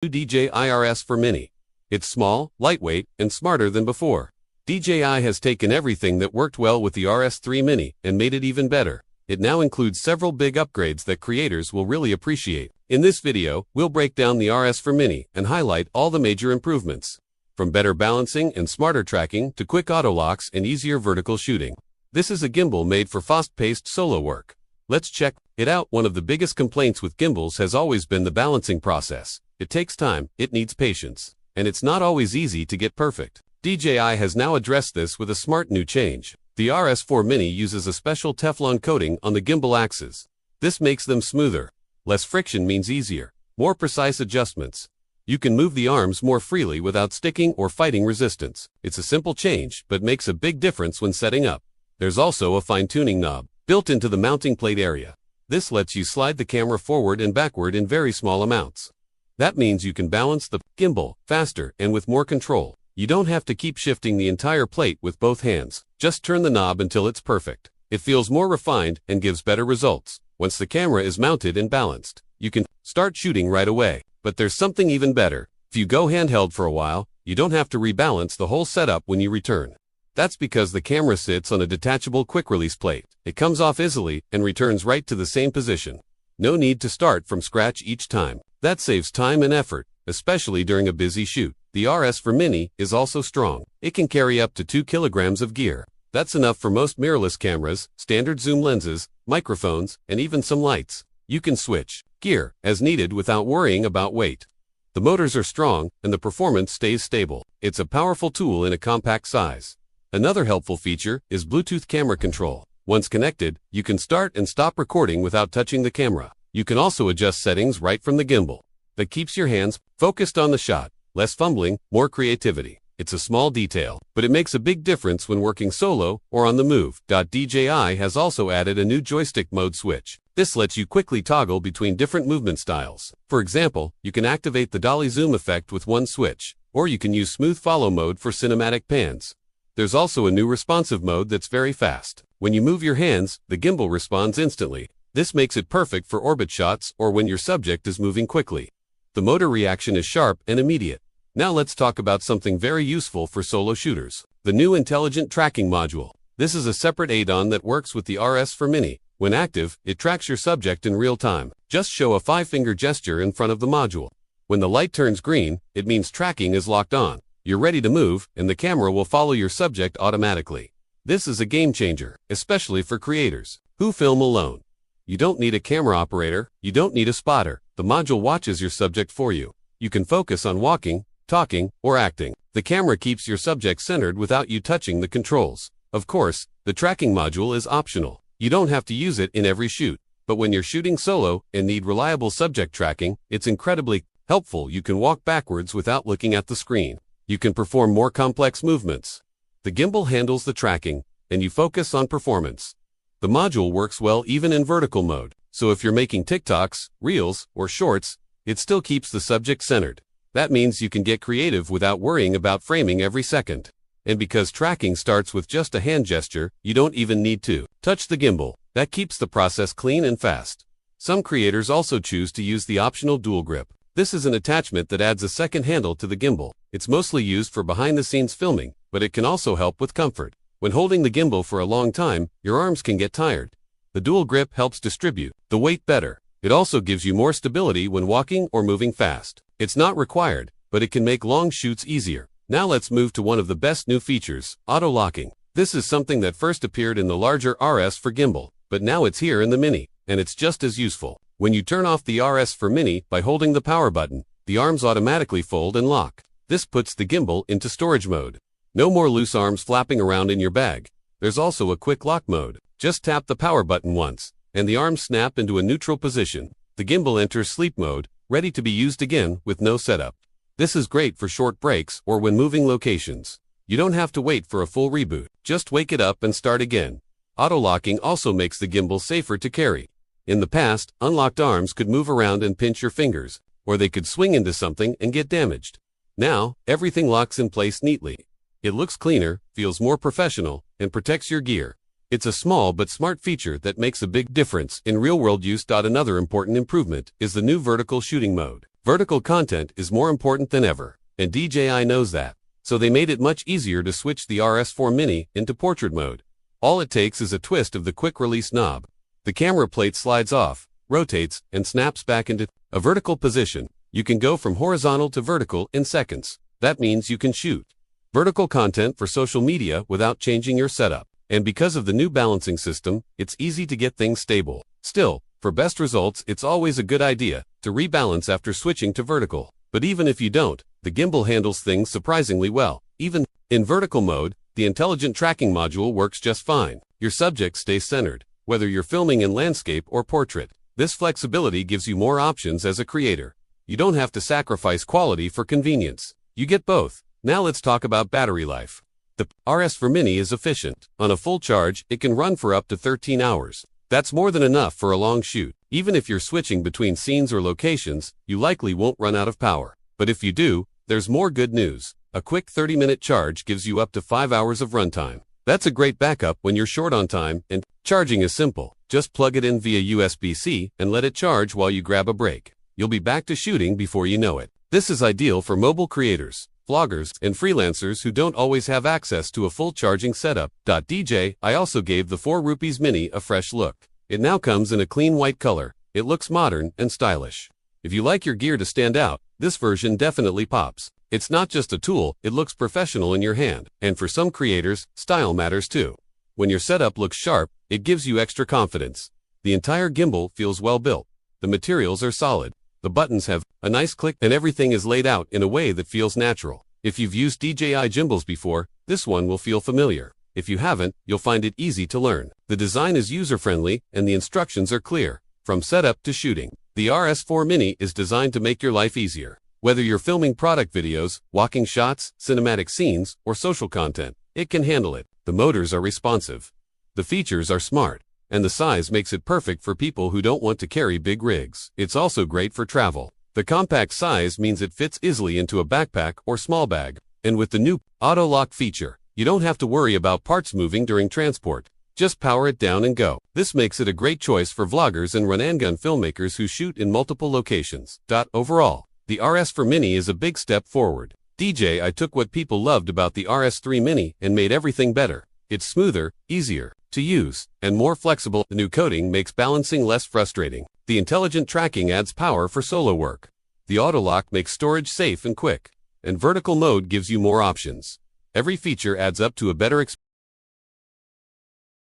New DJI Rs4 Mini. It's small, lightweight, and smarter than before. DJI has taken everything that worked well with the Rs3 Mini and made it even better. It now includes several big upgrades that creators will really appreciate. In this video, we'll break down the Rs4 Mini and highlight all the major improvements. From better balancing and smarter tracking to quick auto locks and easier vertical shooting. This is a gimbal made for fast-paced solo work. Let's check it out. One of the biggest complaints with gimbals has always been the balancing process. It takes time, it needs patience, and it's not always easy to get perfect. DJI has now addressed this with a smart new change. The Rs4 Mini uses a special Teflon coating on the gimbal axes. This makes them smoother. Less friction means easier, more precise adjustments. You can move the arms more freely without sticking or fighting resistance. It's a simple change, but makes a big difference when setting up. There's also a fine-tuning knob built into the mounting plate area. This lets you slide the camera forward and backward in very small amounts. That means you can balance the gimbal faster and with more control. You don't have to keep shifting the entire plate with both hands. Just turn the knob until it's perfect. It feels more refined and gives better results. Once the camera is mounted and balanced, you can start shooting right away. But there's something even better. If you go handheld for a while, you don't have to rebalance the whole setup when you return. That's because the camera sits on a detachable quick-release plate. It comes off easily and returns right to the same position. No need to start from scratch each time. That saves time and effort, especially during a busy shoot. The Rs4 Mini is also strong. It can carry up to 2 kilograms of gear. That's enough for most mirrorless cameras, standard zoom lenses, microphones, and even some lights. You can switch gear as needed without worrying about weight. The motors are strong, and the performance stays stable. It's a powerful tool in a compact size. Another helpful feature is Bluetooth camera control. Once connected, you can start and stop recording without touching the camera. You can also adjust settings right from the gimbal. That keeps your hands focused on the shot. Less fumbling, more creativity. It's a small detail, but it makes a big difference when working solo or on the move. DJI has also added a new joystick mode switch. This lets you quickly toggle between different movement styles. For example, you can activate the dolly zoom effect with one switch, or you can use smooth follow mode for cinematic pans. There's also a new responsive mode that's very fast. When you move your hands, the gimbal responds instantly. This makes it perfect for orbit shots or when your subject is moving quickly. The motor reaction is sharp and immediate. Now let's talk about something very useful for solo shooters. The new intelligent tracking module. This is a separate add-on that works with the Rs4 Mini. When active, it tracks your subject in real time. Just show a 5-finger gesture in front of the module. When the light turns green, it means tracking is locked on. You're ready to move, and the camera will follow your subject automatically. This is a game changer, especially for creators who film alone. You don't need a camera operator, you don't need a spotter. The module watches your subject for you. You can focus on walking, talking, or acting. The camera keeps your subject centered without you touching the controls. Of course, the tracking module is optional. You don't have to use it in every shoot. But when you're shooting solo and need reliable subject tracking, it's incredibly helpful. You can walk backwards without looking at the screen. You can perform more complex movements. The gimbal handles the tracking, and you focus on performance. The module works well even in vertical mode, so if you're making TikToks, Reels, or Shorts, it still keeps the subject centered. That means you can get creative without worrying about framing every second. And because tracking starts with just a hand gesture, you don't even need to touch the gimbal. That keeps the process clean and fast. Some creators also choose to use the optional dual grip. This is an attachment that adds a second handle to the gimbal. It's mostly used for behind-the-scenes filming, but it can also help with comfort. When holding the gimbal for a long time, your arms can get tired. The dual grip helps distribute the weight better. It also gives you more stability when walking or moving fast. It's not required, but it can make long shoots easier. Now let's move to one of the best new features, auto locking. This is something that first appeared in the larger Rs4 gimbal, but now it's here in the Mini, and it's just as useful. When you turn off the Rs4 Mini by holding the power button, the arms automatically fold and lock. This puts the gimbal into storage mode. No more loose arms flapping around in your bag. There's also a quick lock mode. Just tap the power button once, and the arms snap into a neutral position. The gimbal enters sleep mode, ready to be used again with no setup. This is great for short breaks or when moving locations. You don't have to wait for a full reboot. Just wake it up and start again. Auto-locking also makes the gimbal safer to carry. In the past, unlocked arms could move around and pinch your fingers, or they could swing into something and get damaged. Now, everything locks in place neatly. It looks cleaner, feels more professional, and protects your gear. It's a small but smart feature that makes a big difference in real-world use. Another important improvement is the new vertical shooting mode. Vertical content is more important than ever, and DJI knows that. So they made it much easier to switch the RS4 Mini into portrait mode. All it takes is a twist of the quick release knob. The camera plate slides off, rotates, and snaps back into a vertical position. You can go from horizontal to vertical in seconds. That means you can shoot vertical content for social media without changing your setup. And because of the new balancing system, it's easy to get things stable. Still, for best results, it's always a good idea to rebalance after switching to vertical. But even if you don't, the gimbal handles things surprisingly well. Even in vertical mode, the intelligent tracking module works just fine. Your subject stays centered, whether you're filming in landscape or portrait. This flexibility gives you more options as a creator. You don't have to sacrifice quality for convenience. You get both. Now let's talk about battery life. The RS4 Mini is efficient. On a full charge, it can run for up to 13 hours. That's more than enough for a long shoot. Even if you're switching between scenes or locations, you likely won't run out of power. But if you do, there's more good news. A quick 30-minute charge gives you up to 5 hours of runtime. That's a great backup when you're short on time, and charging is simple. Just plug it in via USB-C and let it charge while you grab a break. You'll be back to shooting before you know it. This is ideal for mobile creators, vloggers, and freelancers who don't always have access to a full charging setup. DJI also gave the 4 rupees Mini a fresh look. It now comes in a clean white color. It looks modern and stylish. If you like your gear to stand out, this version definitely pops. It's not just a tool, it looks professional in your hand. And for some creators, style matters too. When your setup looks sharp, it gives you extra confidence. The entire gimbal feels well built. The materials are solid. The buttons have a nice click, and everything is laid out in a way that feels natural. If you've used DJI gimbals before, this one will feel familiar. If you haven't, you'll find it easy to learn. The design is user-friendly, and the instructions are clear. From setup to shooting, the RS4 Mini is designed to make your life easier. Whether you're filming product videos, walking shots, cinematic scenes, or social content, it can handle it. The motors are responsive. The features are smart. And the size makes it perfect for people who don't want to carry big rigs. It's also great for travel. The compact size means it fits easily into a backpack or small bag. And with the new auto lock feature, you don't have to worry about parts moving during transport. Just power it down and go. This makes it a great choice for vloggers and run-and-gun filmmakers who shoot in multiple locations. Overall, the RS4 Mini is a big step forward. DJI took what people loved about the RS3 Mini and made everything better. It's smoother, easier to use, and more flexible. The new coating makes balancing less frustrating. The intelligent tracking adds power for solo work. The auto lock makes storage safe and quick. And vertical mode gives you more options. Every feature adds up to a better experience.